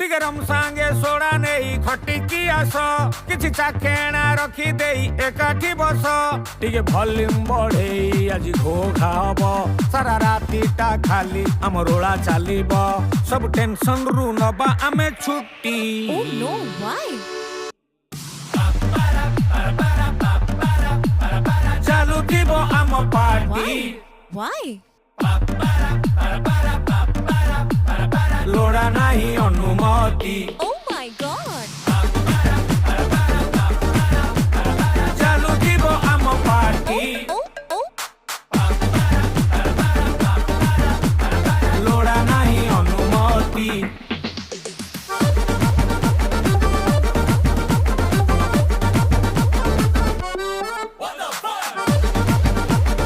टिके रम सांगे सोडा नहीं खटिकी आस किछि चाखेणा रखी देई एकाठी बस टिके भल्यूम बढ़ेई आज घो खाब सारा रातीटा खाली आम रोला चलीब सब टेंशन रु नबा आमे छुट्टी Oh no, why? चालू थीबो आम पार्टी Why? लोड़ा नहीं अनुमति Oh my god!